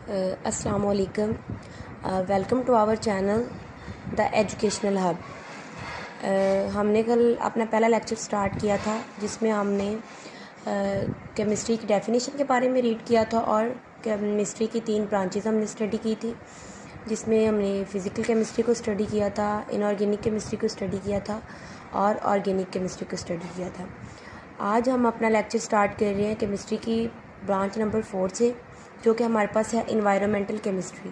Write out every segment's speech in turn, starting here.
अस्सलामुअलैकुम। Welcome to our channel the educational hub. हमने कल अपना पहला लेक्चर स्टार्ट किया था जिसमें हमने केमिस्ट्री की डेफिनेशन के बारे में रीड किया था और केमिस्ट्री की 3 ब्रांचेस हमने स्टडी की थी, जिसमें हमने फ़िज़िकल केमिस्ट्री को स्टडी किया था, इनऑर्गेनिक केमिस्ट्री को स्टडी किया था और ऑर्गेनिक केमिस्ट्री को स्टडी किया था। आज हम अपना लेक्चर स्टार्ट कर रहे हैं केमिस्ट्री की ब्रांच नंबर 4 से, जो कि हमारे पास है इन्वायरमेंटल केमिस्ट्री।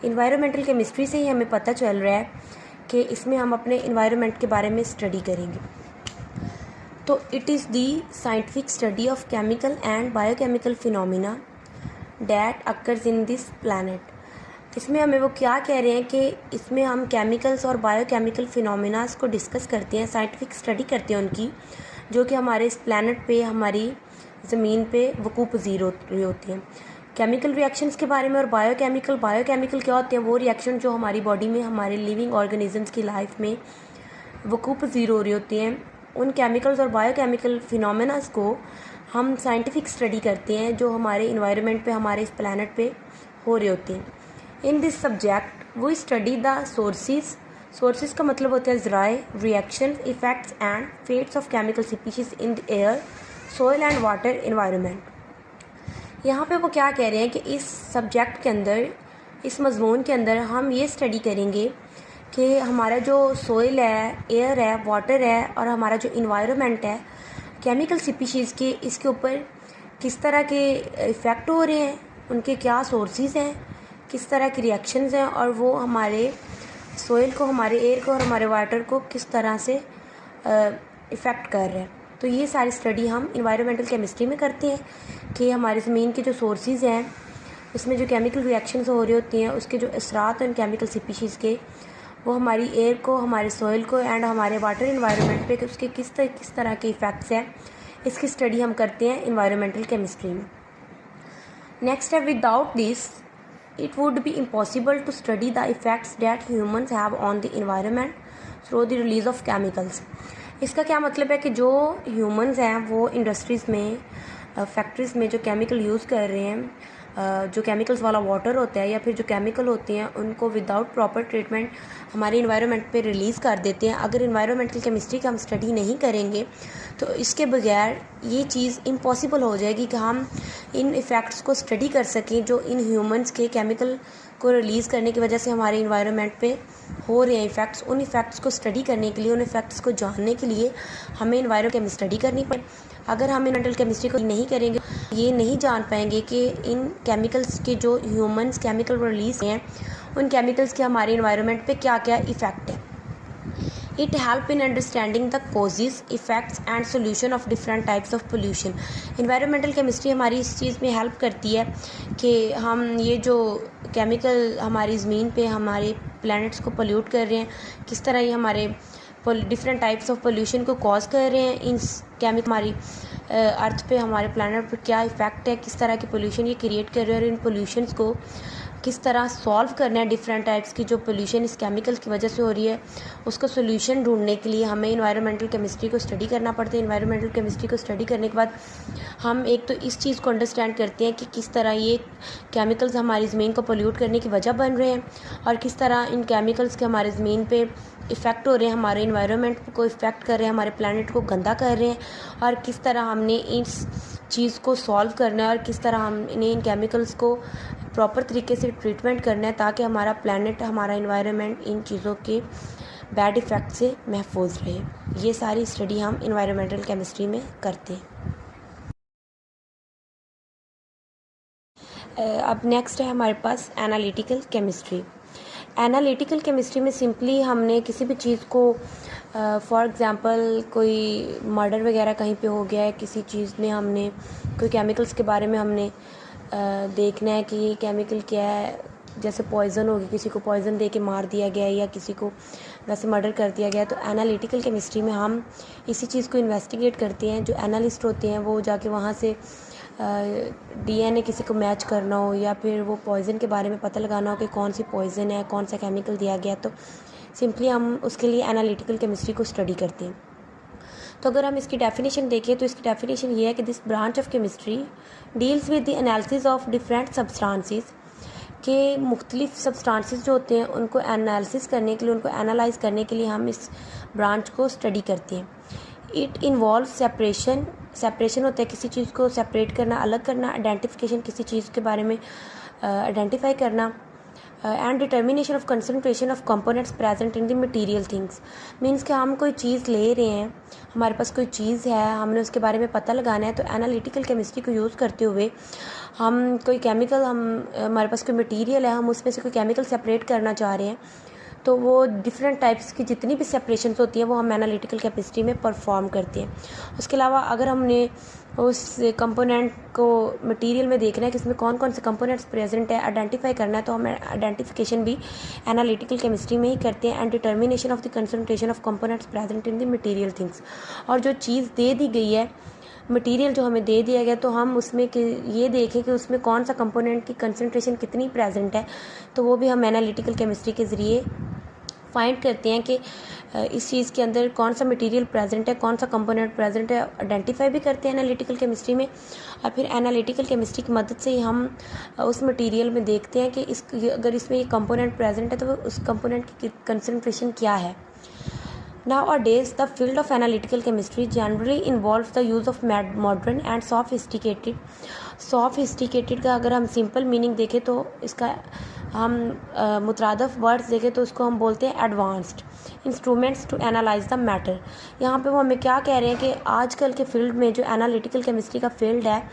इन्वायरमेंटल केमिस्ट्री से ही हमें पता चल रहा है कि इसमें हम अपने इन्वायरमेंट के बारे में स्टडी करेंगे। तो it is the scientific study of chemical and biochemical phenomena that occurs in this planet. इसमें हमें वो क्या कह रहे हैं कि इसमें हम केमिकल्स और बायोकेमिकल फिनोमिनास को डिस्कस करते हैं, साइंटिफिक स्टडी करते हैं उनकी, जो कि हमारे इस प्लानट पे, हमारी ज़मीन पे वकूफ़ पज़ीर होती हैं। केमिकल रिएक्शंस के बारे में और बायोकेमिकल क्या होते हैं? वो रिएक्शन जो हमारी बॉडी में, हमारे लिविंग ऑर्गेनिजम्स की लाइफ में वकूफ़ पज़ीर हो रही होती हैं, उन केमिकल्स और बायोकेमिकल फिनोमेनास को हम साइंटिफिक स्टडी करते हैं जो हमारे इन्वायरमेंट पे, हमारे इस प्लानट पे हो रहे होते हैं। In this subject we study the sources का मतलब होता है ज़राए, reaction, effects and fates of chemical species in the air, soil and water environment. यहाँ पे वो क्या कह रहे हैं कि इस सब्जेक्ट के अंदर, इस मज़मून के अंदर हम ये स्टडी करेंगे कि हमारा जो सोइल है, एयर है, वाटर है और हमारा जो इन्वायरमेंट है, केमिकल स्पीशीज़ के, इसके ऊपर किस तरह के इफ़ेक्ट हो रहे हैं, उनके क्या सोर्सेज हैं, किस तरह की रिएक्शंस हैं और वो हमारे सोइल को, हमारे एयर को और हमारे वाटर को किस तरह से इफ़ेक्ट कर रहे हैं। तो ये सारी स्टडी हम इन्वायरमेंटल केमिस्ट्री में करते हैं कि हमारी ज़मीन के जो सोर्सेज हैं, उसमें जो केमिकल रिएक्शंस हो रही होती हैं, उसके जो असरात हैं केमिकल स्पीशीज़ के, वो हमारी एयर को, हमारे सोइल को एंड हमारे वाटर इन्वायरमेंट पे उसके किस तरह के इफ़ेक्ट्स हैं, इसकी स्टडी हम करते हैं इन्वायरमेंटल केमिस्ट्री में। नेक्स्ट है, without this it would be impossible to study the effects that humans have on the environment through the release of chemicals। इसका क्या मतलब है कि जो ह्यूमंस हैं वो इंडस्ट्रीज़ में, फैक्ट्रीज़ में जो केमिकल यूज़ कर रहे हैं, जो केमिकल्स वाला वाटर होता है या फिर जो केमिकल होते हैं, उनको विदाउट प्रॉपर ट्रीटमेंट हमारे इन्वायरमेंट पे रिलीज़ कर देते हैं। अगर इन्वायरमेंटल केमिस्ट्री का हम स्टडी नहीं करेंगे तो इसके बगैर ये चीज़ इम्पॉसिबल हो जाएगी कि हम इन इफ़ेक्ट्स को स्टडी कर सकें जो इन ह्यूमंस के केमिकल को रिलीज़ करने की वजह से हमारे इन्वायरमेंट पे हो रहे हैं इफ़ेक्ट्स। उन इफ़ेक्ट्स को स्टडी करने के लिए, उन इफ़ेक्ट्स को जानने के लिए हमें इन्वायरमेंटल केमिस्ट्री स्टडी करनी पड़े। अगर हम इन्वायरमेंटल केमिस्ट्री को नहीं करेंगे, ये नहीं जान पाएंगे कि इन केमिकल्स के जो ह्यूमंस केमिकल रिलीज़ हैं, उन केमिकल्स के हमारे इन्वायरमेंट पे क्या क्या इफ़ेक्ट है। It help in understanding the causes, effects and solution of different types of pollution. Environmental chemistry हमारी इस चीज़ में हेल्प करती है कि हम ये जो केमिकल हमारी ज़मीन पे, हमारे प्लैनेट्स को पोल्यूट कर रहे हैं, किस तरह ये हमारे डिफरेंट टाइप्स ऑफ पोल्यूशन को कॉज कर रहे हैं, इन केमिकल हमारी अर्थ पे, हमारे प्लैनेट पर क्या इफ़ेक्ट है, किस तरह के पोल्यूशन ये क्रिएट कर रहे हैं और इन पोल्यूशंस को किस तरह सॉल्व करना है। डिफरेंट टाइप्स की जो पोल्यूशन इस केमिकल की वजह से हो रही है, उसको सोल्यूशन ढूंढने के लिए हमें इन्वायरमेंटल केमिस्ट्री को स्टडी करना पड़ता है। इन्वायरमेंटल केमिस्ट्री को स्टडी करने के बाद हम एक तो इस चीज़ को अंडरस्टैंड करते हैं कि किस तरह ये केमिकल्स हमारी ज़मीन को पोल्यूट करने की वजह बन रहे हैं और किस तरह इन केमिकल्स के हमारे ज़मीन पे इफ़ेक्ट हो रहे हैं, हमारे इन्वायरमेंट को इफ़ेक्ट कर रहे हैं, हमारे प्लैनेट को गंदा कर रहे हैं और किस तरह हमने इस चीज़ को सॉल्व करना है और किस तरह हमने इन केमिकल्स को प्रॉपर तरीके से ट्रीटमेंट करना है ताकि हमारा प्लैनेट, हमारा इन्वायरमेंट इन चीज़ों के बैड इफ़ेक्ट से महफूज रहे। ये सारी स्टडी हम इन्वायरमेंटल केमिस्ट्री में करते हैं। अब नेक्स्ट है हमारे पास एनालिटिकल केमिस्ट्री। एनालिटिकल केमिस्ट्री में सिंपली हमने किसी भी चीज़ को, फॉर एग्ज़ाम्पल कोई मर्डर वगैरह कहीं पे हो गया है, किसी चीज़ में हमने कोई केमिकल्स के बारे में हमने देखना है कि ये केमिकल क्या है। जैसे पॉइज़न होगी, किसी को पॉइज़न दे के मार दिया गया है या किसी को वैसे मर्डर कर दिया गया है, तो एनालिटिकल केमिस्ट्री में हम इसी चीज़ को इन्वेस्टिगेट करते हैं। जो एनालिस्ट होते हैं वो जाके वहाँ से डीएनए किसी को मैच करना हो या फिर वो पॉइज़न के बारे में पता लगाना हो कि कौन सी पॉइज़न है, कौन सा केमिकल दिया गया, तो सिंपली हम उसके लिए एनालिटिकल केमिस्ट्री को स्टडी करते हैं। तो अगर हम इसकी डेफिनेशन देखें तो इसकी डेफिनेशन ये है कि this branch of chemistry deals with the analysis of different substances कि मुख्तलिफ़ सब्सटेंसेस जो होते हैं उनको एनालिसिस करने के लिए, उनको एनालाइज करने के लिए हम इस ब्रांच को स्टडी करते हैं। इट इन्वॉल्व सेपरेशन होता है किसी चीज़ को सेपरेट करना, अलग करना, आइडेंटिफिकेशन किसी चीज़ के बारे में आइडेंटिफाई करना, and determination of concentration of components present in the material things. Means कि हम कोई चीज़ ले रहे हैं, हमारे पास कोई चीज़ है, हमने उसके बारे में पता लगाना है, तो एनालिटिकल केमिस्ट्री को यूज़ करते हुए हम कोई केमिकल, हमारे पास कोई मटेरियल है, हम उसमें से कोई केमिकल सेपरेट करना चाह रहे हैं, तो वो डिफरेंट टाइप्स की जितनी भी सेपरेशंस होती हैं वो हम एनालिटिकल केमिस्ट्री में परफॉर्म करते हैं। उसके अलावा अगर हमने उस कंपोनेंट को मटेरियल में देखना है कि इसमें कौन कौन से कंपोनेंट्स प्रेजेंट है, आइडेंटिफाई करना है, तो हम आइडेंटिफिकेशन भी एनालिटिकल केमिस्ट्री में ही करते हैं। And determination of the concentration of components present in the material things. और जो चीज़ दे दी गई है, मटेरियल जो हमें दे दिया गया, तो हम उसमें ये देखें कि उसमें कौन सा कंपोनेंट की कंसनट्रेशन कितनी प्रेजेंट है, तो वो भी हम एनालिटिकल केमिस्ट्री के ज़रिए फाइंड करते हैं कि इस चीज़ के अंदर कौन सा मटेरियल प्रेजेंट है, कौन सा कंपोनेंट प्रेजेंट है, आइडेंटिफाई भी करते हैं एनालिटिकल केमिस्ट्री में। और फिर एनालिटिकल केमिस्ट्री की मदद से ही हम उस मटेरियल में देखते हैं कि अगर इसमें ये कंपोनेंट प्रेजेंट है तो उस कंपोनेंट की कंसनट्रेशन क्या है। Nowadays, the field of analytical chemistry generally involves the use of modern and sophisticated का अगर हम सिंपल मीनिंग देखें तो इसका हम मुतरादफ वर्ड्स देखें तो उसको हम बोलते हैं advanced instruments to analyse the matter. यहाँ पे वो हमें क्या कह रहे हैं कि आजकल के फील्ड में जो एनालिटिकल केमिस्ट्री का फील्ड है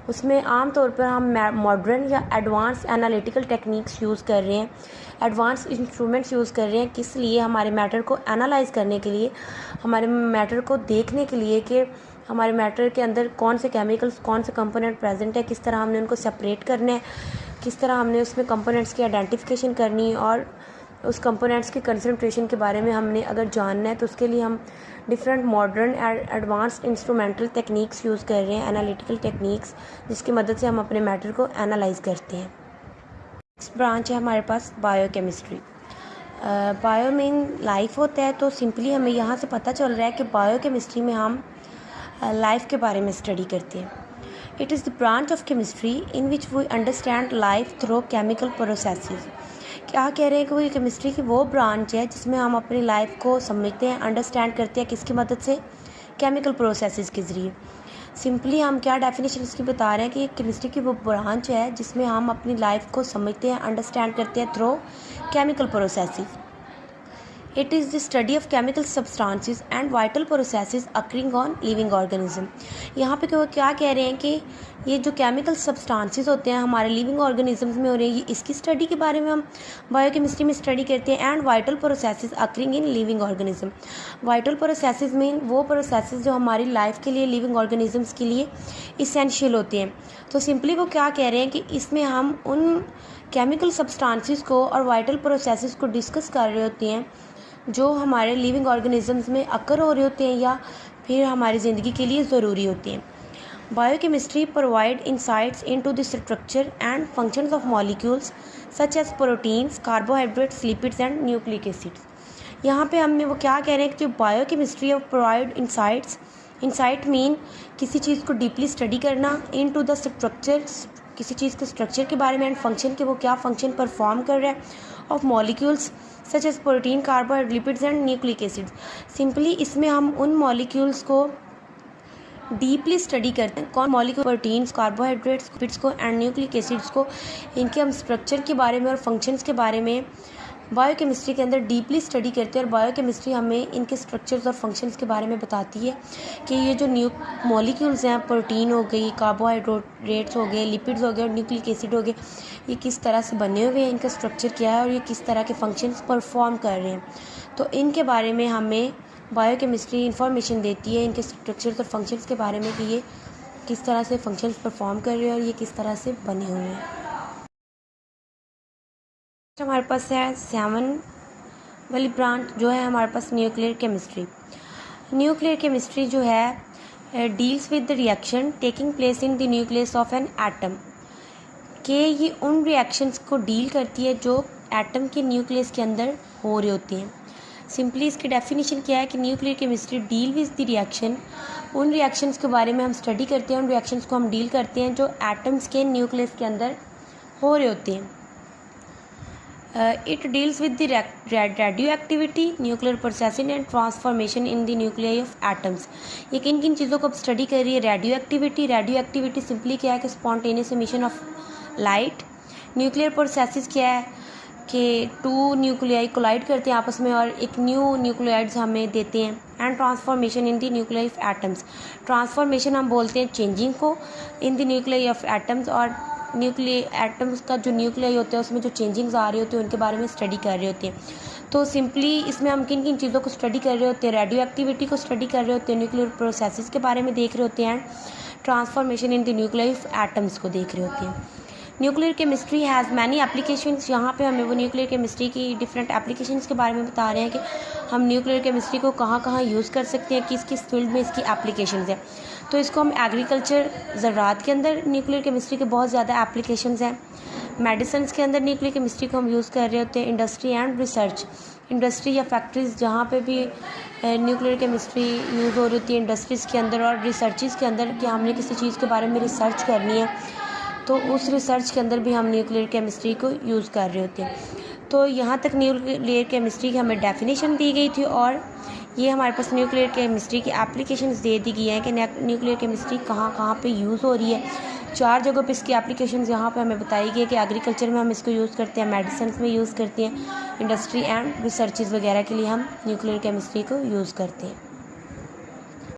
उसमें आम तौर पर हम मॉडर्न या एडवांस एनालिटिकल टेक्निक्स यूज़ कर रहे हैं, एडवांस इंस्ट्रूमेंट्स यूज़ कर रहे हैं। किस लिए? हमारे मैटर को एनालाइज करने के लिए, हमारे मैटर को देखने के लिए कि हमारे मैटर के अंदर कौन से केमिकल्स, कौन से कंपोनेंट प्रेजेंट है, किस तरह हमने उनको सेपरेट करना है, किस तरह हमने उसमें कंपोनेंट्स की आइडेंटिफिकेशन करनी है, और उस कंपोनेंट्स की कंसनट्रेशन के बारे में हमने अगर जानना है तो उसके लिए हम different modern advanced instrumental techniques use कर रहे हैं, एनालिटिकल टेक्निक्स, जिसकी मदद से हम अपने मैटर को एनालाइज करते हैं। नेक्स्ट ब्रांच है हमारे पास बायोकेमिस्ट्री। बायो मीन लाइफ होता है, तो सिंपली हमें यहाँ से पता चल रहा है कि बायोकेमिस्ट्री में हम लाइफ के बारे में स्टडी करते हैं। It is the branch of chemistry in which we understand life through chemical processes. क्या कह रहे हैं कि वो केमिस्ट्री की वो ब्रांच है जिसमें हम अपनी लाइफ को समझते हैं, अंडरस्टैंड करते हैं, किसकी मदद से? केमिकल प्रोसेसेस के ज़रिए। सिंपली हम क्या डेफिनेशन इसकी बता रहे हैं कि केमिस्ट्री की वो ब्रांच है जिसमें हम अपनी लाइफ को समझते हैं, अंडरस्टैंड करते हैं through chemical processes. It is the study of chemical substances and vital processes occurring on living organism। यहाँ पे वो क्या कह रहे हैं कि ये जो केमिकल सब्सटेंसेस होते हैं हमारे लिविंग ऑर्गेनिजम्स में हो रहे हैं, ये इसकी स्टडी के बारे में हम बायोकेमिस्ट्री में स्टडी करते हैं। And vital processes occurring in living organism. Vital processes mean वो प्रोसेसेस जो हमारी लाइफ के लिए, लिविंग ऑर्गेनिजम्स के लिए इसेंशियल होते हैं। तो सिंपली वो क्या कह रहे हैं कि इसमें हम उन केमिकल सब्सटेंसेस को और वाइटल प्रोसेसेस को डिस्कस कर रहे होते हैं जो हमारे लिविंग ऑर्गेनिजम्स में अकर हो रहे होते हैं या फिर हमारी ज़िंदगी के लिए ज़रूरी होते हैं। Biochemistry provide insights into the structure and functions of molecules such as proteins, carbohydrates, lipids and nucleic acids. यहाँ पे हमने वो क्या कह रहे हैं कि जो biochemistry of provide insights, insight mean किसी चीज़ को डीपली स्टडी करना, इनटू द स्ट्रक्चर, किसी चीज़ के स्ट्रक्चर के बारे में, एंड फंक्शन के वो क्या फंक्शन परफॉर्म कर रहा है, of molecules such as protein, carbohydrate, lipids and nucleic acids. Simply इसमें हम उन मॉलिक्यूल्स को डीपली स्टडी करते हैं, कौन मॉलिक्यूल, प्रोटीन्स, कार्बोहाइड्रेट्स, लिपिड्स को एंड न्यूक्लिक एसिड्स को, इनके हम स्ट्रक्चर के बारे में और फंक्शंस के बारे में बायोकेमिस्ट्री के अंदर डीपली स्टडी करते हैं। और बायोकेमिस्ट्री हमें इनके स्ट्रक्चर्स और फंक्शंस के बारे में बताती है कि ये जो मॉलिक्यूल्स हैं, प्रोटीन हो गई, कार्बोहाइड्रेट्स हो गए, लिपिड्स हो गए और न्यूक्लिक एसिड हो गए, ये किस तरह से बने हुए हैं, इनका स्ट्रक्चर क्या है और ये किस तरह के फंक्शंस परफॉर्म कर रहे हैं। तो इनके बारे में हमें बायोकेमिस्ट्री इंफॉर्मेशन देती है, इनके स्ट्रक्चर्स और फंक्शंस के बारे में कि ये किस तरह से फंक्शंस परफॉर्म कर रहे हैं और ये किस तरह से बने हुए हैं। हमारे पास है 7 वाली ब्रांच जो है हमारे पास न्यूक्लियर केमिस्ट्री। न्यूक्लियर केमिस्ट्री जो है deals with the reaction taking place in the nucleus of an atom, कि ये उन रिएक्शंस को डील करती है जो एटम के न्यूक्लियस के अंदर हो रहे होते हैं। सिंपली इसकी डेफिनेशन क्या है कि nuclear chemistry deal with the reaction, उन रिएक्शंस के बारे में हम स्टडी करते हैं, उन रिएक्शंस को हम डील करते हैं जो एटम्स के न्यूक्लियस के अंदर हो रहे होते हैं। It deals with the radio activity, nuclear processing and transformation in the nuclei of atoms. ये किन किन चीज़ों को अब स्टडी कर रही है? रेडियो एक्टिविटी सिंपली क्या है कि spontaneous emission of light. Nuclear processes क्या है कि टू न्यूक्लियाई कोलाइड करते हैं आपस में और एक न्यू न्यूक्लियाइड्स हमें देते हैं। And transformation in the nuclei of atoms, transformation हम बोलते हैं चेंजिंग को in the nuclei of atoms, और एटम्स का जो न्यूक्लियाई होता है उसमें जो चेंजिंग्स आ रही होती है उनके बारे में स्टडी कर रहे होते हैं। तो सिंपली इसमें हम किन किन चीज़ों को स्टडी कर रहे होते हैं? रेडियो एक्टिविटी को स्टडी कर रहे होते हैं, न्यूक्लियर प्रोसेसेस के बारे में देख रहे होते हैं, transformation in the nuclei of atoms को देख रहे होते हैं। Nuclear chemistry has many applications, यहाँ पे हमें वो न्यूक्लियर केमिस्ट्री की डिफरेंट एप्लीकेशंस के बारे में बता रहे हैं कि हम न्यूक्लियर केमिस्ट्री को कहाँ कहाँ यूज़ कर सकते हैं, किस किस फील्ड में इसकी एप्लीकेशंस हैं। तो इसको हम एग्रीकल्चर ज़राअत के अंदर न्यूक्लियर केमिस्ट्री के बहुत ज़्यादा एप्लीकेशंस हैं। मेडिसिन के अंदर न्यूक्लियर केमिस्ट्री को हम यूज़ कर रहे होते हैं। इंडस्ट्री एंड रिसर्च, इंडस्ट्री या फैक्ट्रीज़ जहाँ पे भी न्यूक्लियर केमिस्ट्री यूज़ हो रही होती है इंडस्ट्रीज़ के अंदर और रिसर्चेज़ के अंदर कि हमने किसी चीज़ के बारे में रिसर्च करनी है, तो उस रिसर्च के अंदर भी हम न्यूक्लियर केमिस्ट्री को यूज़ कर रहे होते हैं। तो यहाँ तक न्यूक्लियर केमिस्ट्री की हमें डेफिनेशन दी गई थी और ये हमारे पास न्यूक्लियर केमिस्ट्री की एप्लीकेशंस दे दी गई हैं कि न्यूक्लियर केमिस्ट्री कहाँ कहाँ पे यूज़ हो रही है। 4 जगहों पे इसकी एप्लीकेशंस यहाँ पे हमें बताई गई है कि एग्रीकल्चर में हम इसको यूज़ करते हैं, मेडिसिन में यूज़ करते हैं, इंडस्ट्री एंड रिसर्चेज़ वगैरह के लिए हम न्यूक्लियर केमिस्ट्री को यूज़ करते हैं।